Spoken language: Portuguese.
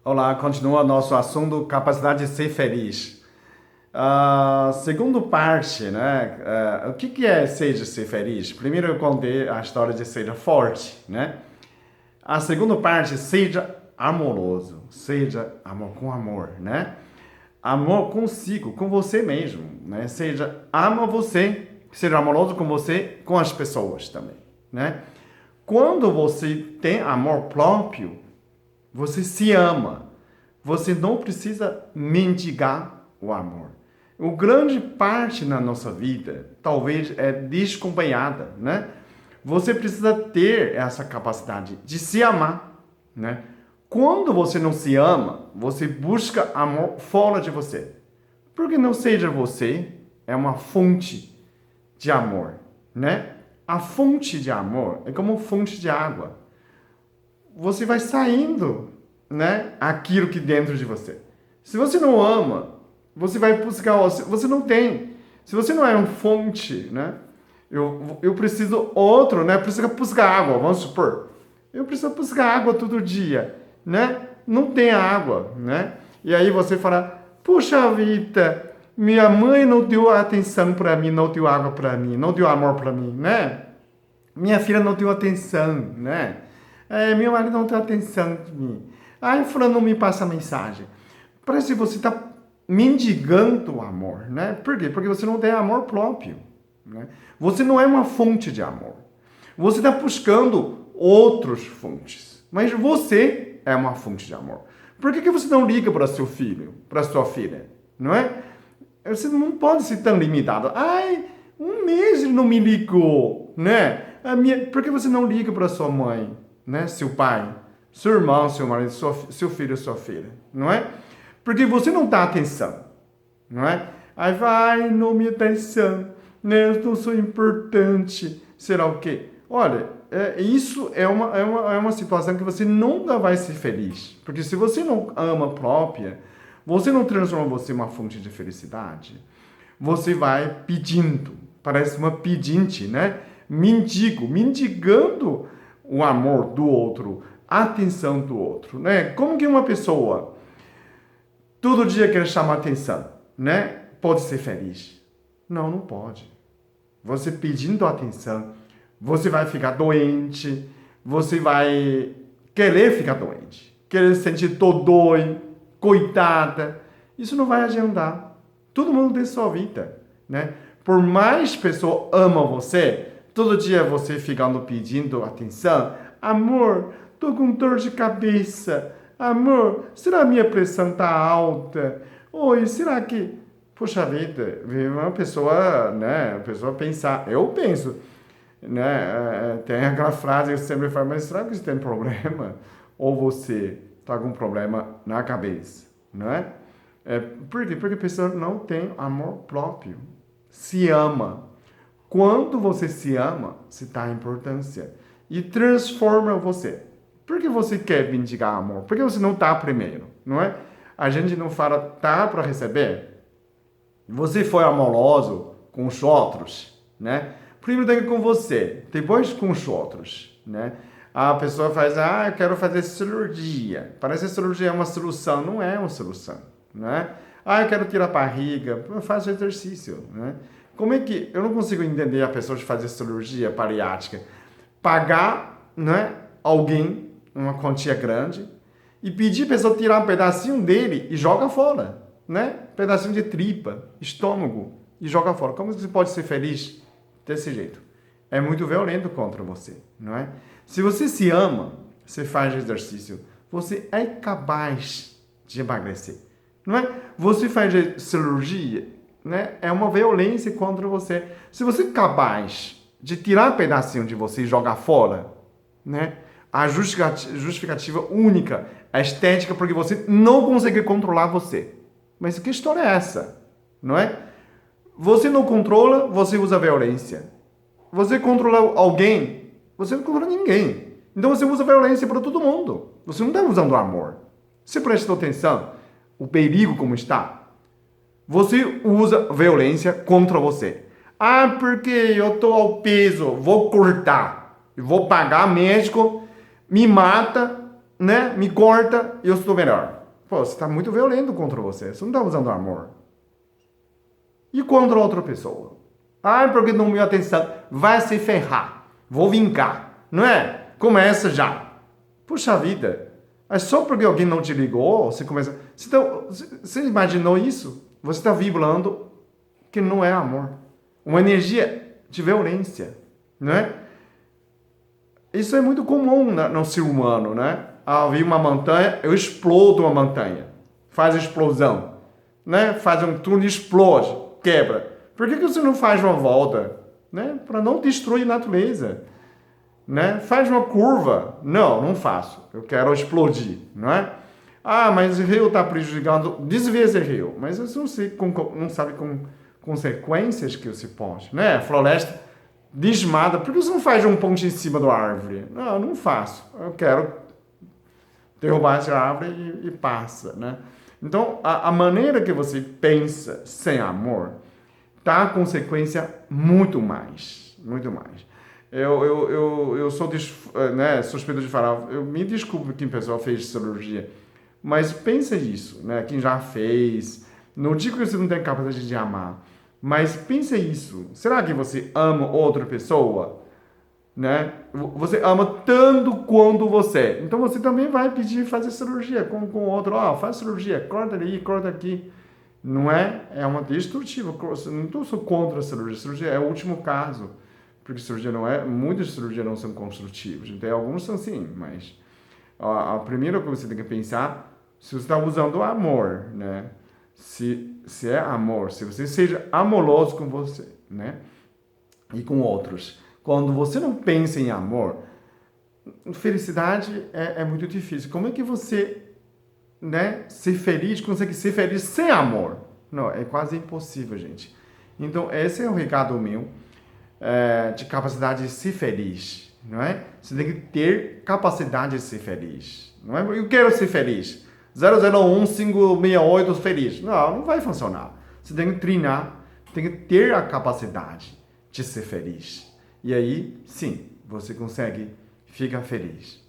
Olá, continua nosso assunto, capacidade de ser feliz. Segundo parte, né? O que é seja ser feliz? Primeiro eu contei a história de seja forte, né? A segunda parte, seja amoroso, seja amor com amor, né? Amor consigo, com você mesmo, né? Seja ama você, seja amoroso com você, com as pessoas também, né? Quando você tem amor próprio, você se ama. Você não precisa mendigar o amor. O grande parte na nossa vida, talvez, é desacompanhada, né? Você precisa ter essa capacidade de se amar, né? Quando você não se ama, você busca amor fora de você. Porque não seja você é uma fonte de amor, né? A fonte de amor é como fonte de água. Você vai saindo, né, aquilo que dentro de você. Se você não ama, você vai buscar, você não tem. Se você não é uma fonte, né, eu preciso outro, né, preciso buscar água, vamos supor. Eu preciso buscar água todo dia, né? Não tem água, né? E aí você fala, puxa vida, minha mãe não deu atenção para mim, não deu água para mim, não deu amor para mim, né? Minha filha não deu atenção, né? Meu marido não deu atenção de mim. Aí fulano não me passa mensagem. Parece que você está mendigando o amor, né? Por quê? Porque você não tem amor próprio, né? Você não é uma fonte de amor. Você está buscando outras fontes. Mas você é uma fonte de amor. Por que você não liga para seu filho, para sua filha? Não é? Você não pode ser tão limitado. Ai, um mês ele não me ligou, né? Por que você não liga para sua mãe, né? Seu pai, seu irmão, seu marido, seu filho, sua filha, não é? Porque você não dá atenção, não é? Aí vai, não me atenção, né? Eu não sou importante, será o quê? Olha, isso é uma situação que você nunca vai ser feliz. Porque se você não ama própria, você não transforma você em uma fonte de felicidade, você vai pedindo, parece uma pedinte, né? Mendigando o amor do outro, a atenção do outro, né? Como que uma pessoa todo dia quer chamar atenção, né? Pode ser feliz? Não, não pode. Você pedindo atenção, você vai ficar doente, você vai querer ficar doente, querer sentir dodói, coitada. Isso não vai adiantar. Todo mundo tem sua vida, né? Por mais pessoa ama você, todo dia você ficando pedindo atenção. Amor, tô com dor de cabeça. Amor, será que minha pressão tá alta? Oi, será que... Poxa vida, uma pessoa, né? A pessoa pensar. Eu penso, né? Tem aquela frase que eu sempre falo, mas será que você tem problema? Ou você tá com problema na cabeça, não é? Por quê? Porque a pessoa não tem amor próprio. Se ama. Quando você se ama, você dá importância. E transforma você. Por que você quer mendigar amor? Por que você não dá primeiro? Não é? A gente não fala tá para receber. Você foi amoroso com os outros, né? Primeiro tem que com você, depois com os outros, né? A pessoa faz, eu quero fazer cirurgia. Parece que a cirurgia é uma solução. Não é uma solução, né? Eu quero tirar a barriga. Faz exercício, né? Como é que... Eu não consigo entender a pessoa de fazer cirurgia bariátrica. Pagar, né, alguém uma quantia grande e pedir a pessoa tirar um pedacinho dele e joga fora, né? Pedacinho de tripa, estômago e joga fora. Como você pode ser feliz desse jeito? É muito violento contra você, não é? Se você se ama, você faz exercício, você é capaz de emagrecer, não é? Você faz cirurgia, né? É uma violência contra você. Se você é capaz de tirar um pedacinho de você e jogar fora, né? A justificativa única, a estética, porque você não consegue controlar você. Mas que história é essa? Não é? Você não controla, você usa violência. Você controla alguém, você não controla ninguém. Então você usa violência para todo mundo. Você não está usando amor. Você prestou atenção? O perigo como está? Você usa violência contra você. Porque eu estou ao peso, vou cortar, vou pagar médico, me mata, né, me corta, eu estou melhor. Pô, você está muito violento contra você. Você não está usando amor. E contra outra pessoa? Ai, porque não me deu atenção. Vai se ferrar. Vou vingar. Não é? Começa já. Puxa vida. É só porque alguém não te ligou, você começa... Você imaginou isso? Você está vibrando que não é amor. Uma energia de violência. Não é? Isso é muito comum no ser humano, né? Vi uma montanha, eu explodo uma montanha. Faz explosão. Né? Faz um túnel, explode, quebra. Por que você não faz uma volta? Né? Para não destruir a natureza. Né? Faz uma curva. Não, não faço. Eu quero explodir, não é? Ah, mas o rio está prejudicando. Desvia esse rio. Mas você não sabe com consequências que você pode. Né? Floresta desmada. Por que você não faz um ponte em cima da árvore? Não, não faço. Eu quero derrubar essa árvore e passa, né? Então, a maneira que você pensa sem amor tá a consequência muito mais. Muito mais. Eu sou né, suspeito de falar, eu me desculpo quem pessoal fez cirurgia, mas pensa isso, né? Quem já fez, não digo que você não tem capacidade de amar, mas pensa isso. Será que você ama outra pessoa? Né? Você ama tanto quanto você. Então você também vai pedir fazer cirurgia com o outro. Faz cirurgia, corta ali, corta aqui. Não é? É uma destrutiva. Não estou só contra a cirurgia. Cirurgia é o último caso. Porque cirurgia não é... Muitas cirurgias não são construtivas. Então, alguns são sim, mas... A primeira coisa que você tem que pensar, se você está usando amor, né? Se é amor, se você seja amoroso com você, né? E com outros. Quando você não pensa em amor, felicidade é muito difícil. Como é que você, né, consegue ser feliz sem amor? Não, é quase impossível, gente. Então, esse é o recado meu, de capacidade de ser feliz, não é? Você tem que ter capacidade de ser feliz, não é? Eu quero ser feliz. 001568 feliz. Não vai funcionar. Você tem que treinar, tem que ter a capacidade de ser feliz. E aí, sim, você consegue ficar feliz.